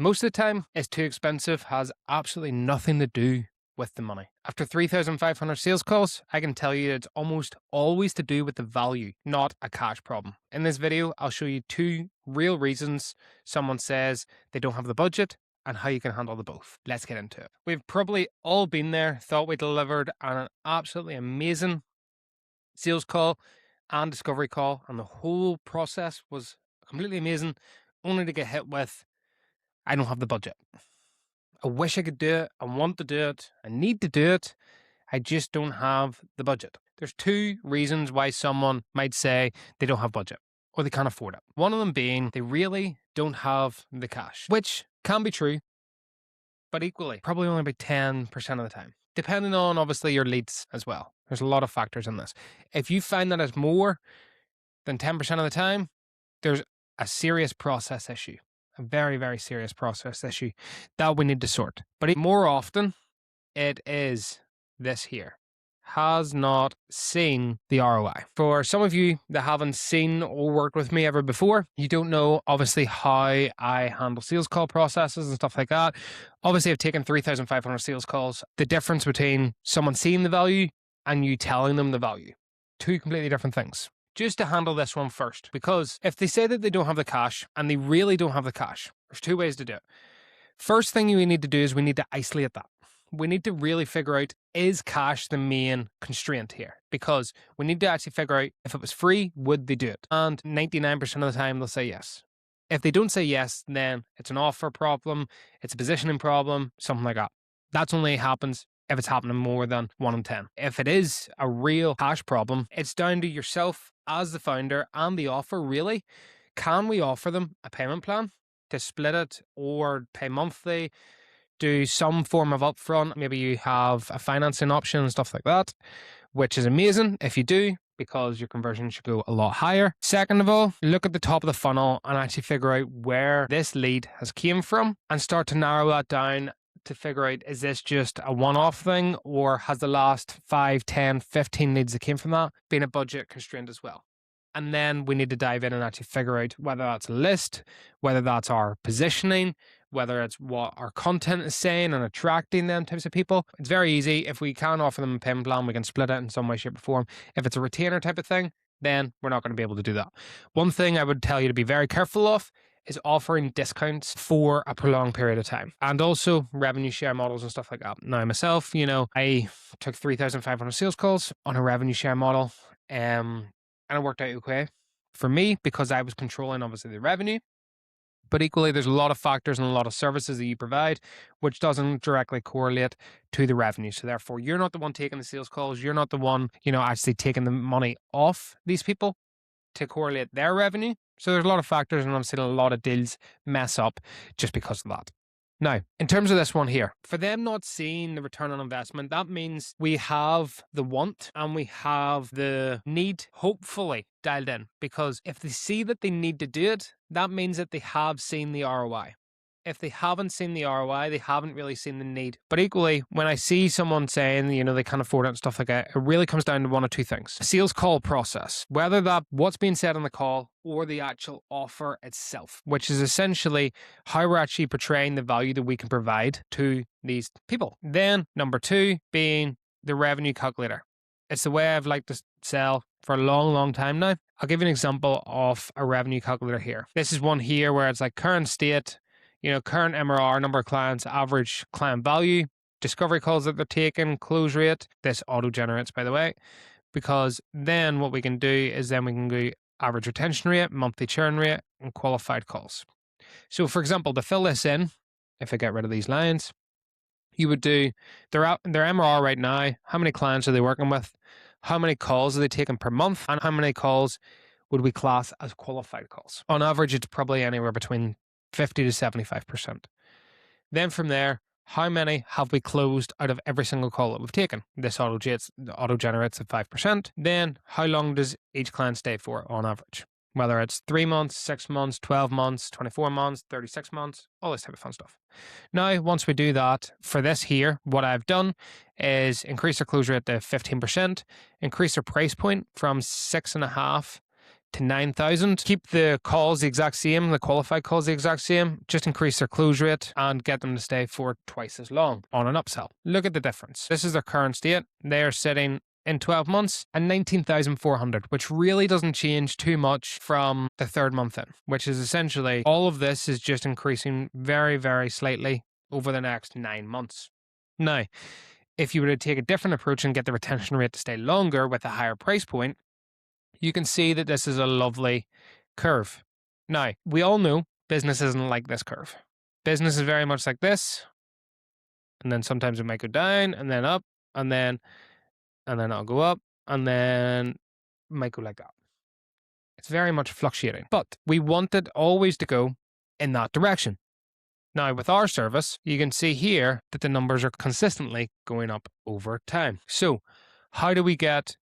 Most of the time, it's too expensive, has absolutely nothing to do with the money. After 3,500 sales calls, I can tell you it's almost always to do with the value, not a cash problem. In this video, I'll show you 2 real reasons someone says they don't have the budget and how you can handle the both. Let's get into it. We've probably all been there, thought we delivered an absolutely amazing sales call and discovery call, and the whole process was completely amazing, only to get hit with, I don't have the budget. I wish I could do it. I want to do it. I need to do it. I just don't have the budget. There's 2 reasons why someone might say they don't have budget or they can't afford it. One of them being they really don't have the cash, which can be true, but equally, probably only about 10% of the time, depending on obviously your leads as well. There's a lot of factors in this. If you find that it's more than 10% of the time, there's a serious process issue. A very, very serious process issue that we need to sort. But more often, it is this here. Has not seen the ROI. For some of you that haven't seen or worked with me ever before, you don't know obviously how I handle sales call processes and stuff like that. Obviously, I've taken 3,500 sales calls. The difference between someone seeing the value and you telling them the value. 2 completely different things. Just to handle this one first, because if they say that they don't have the cash and they really don't have the cash, there's 2 ways to do it. First thing we need to do is we need to isolate that. We need to really figure out, is cash the main constraint here? Because we need to actually figure out, if it was free, would they do it? And 99% of the time, they'll say yes. If they don't say yes, then it's an offer problem, it's a positioning problem, something like that. That's only happens if it's happening more than 1 in 10. If it is a real cash problem, it's down to yourself as the founder and the offer, really. Can we offer them a payment plan to split it or pay monthly, do some form of upfront? Maybe you have a financing option and stuff like that, which is amazing if you do, because your conversion should go a lot higher. Second of all, look at the top of the funnel and actually figure out where this lead has came from and start to narrow that down to figure out, is this just a one-off thing, or has the last 5, 10, 15 leads that came from that been a budget constraint as well? And then we need to dive in and actually figure out whether that's a list, whether that's our positioning, whether it's what our content is saying and attracting them types of people. It's very easy. If we can offer them a payment plan, we can split it in some way, shape, or form. If it's a retainer type of thing, then we're not going to be able to do that. One thing I would tell you to be very careful of is offering discounts for a prolonged period of time, and also revenue share models and stuff like that. Now, myself, I took 3,500 sales calls on a revenue share model, and it worked out okay for me because I was controlling obviously the revenue. But equally, there's a lot of factors and a lot of services that you provide, which doesn't directly correlate to the revenue. So therefore, you're not the one taking the sales calls. You're not the one, actually taking the money off these people to correlate their revenue. So there's a lot of factors, and I'm seeing a lot of deals mess up just because of that. Now, in terms of this one here, for them not seeing the return on investment, that means we have the want and we have the need, hopefully, dialed in. Because if they see that they need to do it, that means that they have seen the ROI. If they haven't seen the ROI, they haven't really seen the need. But equally, when I see someone saying, they can't afford it and stuff like that, it really comes down to 1 or 2 things. A sales call process, whether that what's being said on the call or the actual offer itself, which is essentially how we're actually portraying the value that we can provide to these people. Then number 2 being the revenue calculator. It's the way I've liked to sell for a long, long time now. I'll give you an example of a revenue calculator here. This is one here where it's like current state, current MRR, number of clients, average client value, discovery calls that they're taking, close rate. This auto generates, by the way, because then what we can do is then we can go average retention rate, monthly churn rate, and qualified calls. So for example, to fill this in, if I get rid of these lines, you would do their MRR right now, how many clients are they working with, how many calls are they taking per month, and how many calls would we class as qualified calls. On average, it's probably anywhere between 50 to 75%. Then from there, how many have we closed out of every single call that we've taken? This auto generates at 5%. Then how long does each client stay for on average? Whether it's 3 months, 6 months, 12 months, 24 months, 36 months, all this type of fun stuff. Now, once we do that, for this here, what I've done is increase our close rate to 15%, increase our price point from 6.5 to 9,000. Keep the calls the exact same, the qualified calls the exact same, just increase their close rate and get them to stay for twice as long on an upsell. Look at the difference. This is their current state. They're sitting in 12 months and 19,400, which really doesn't change too much from the third month in, which is essentially all of this is just increasing very, very slightly over the next 9 months. Now, if you were to take a different approach and get the retention rate to stay longer with a higher price point, you can see that this is a lovely curve. Now, we all know business isn't like this curve. Business is very much like this, and then sometimes it might go down and then up, and then it'll go up, and then it might go like that. It's very much fluctuating, but we want it always to go in that direction. Now, with our service, you can see here that the numbers are consistently going up over time. So how do we get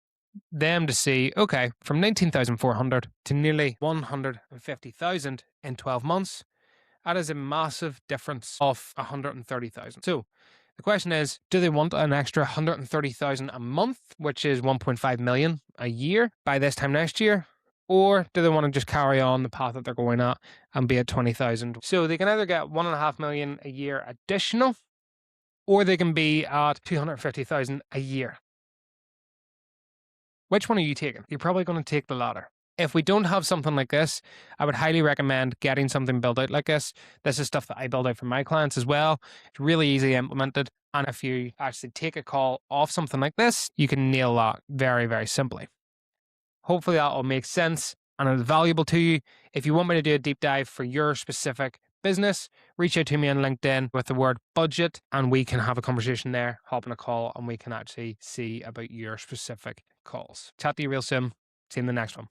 them to see, okay, from 19,400 to nearly 150,000 in 12 months? That is a massive difference of 130,000. So the question is, do they want an extra 130,000 a month, which is 1.5 million a year by this time next year? Or do they want to just carry on the path that they're going at and be at 20,000? So they can either get 1.5 million a year additional, or they can be at 250,000 a year. Which one are you taking? You're probably going to take the latter. If we don't have something like this, I would highly recommend getting something built out like this. This is stuff that I build out for my clients as well. It's really easy implemented. And if you actually take a call off something like this, you can nail that very, very simply. Hopefully that will make sense and is valuable to you. If you want me to do a deep dive for your specific business, reach out to me on LinkedIn with the word budget and we can have a conversation there, hop on a call, and we can actually see about your specific calls. Chat to you real soon. See you in the next one.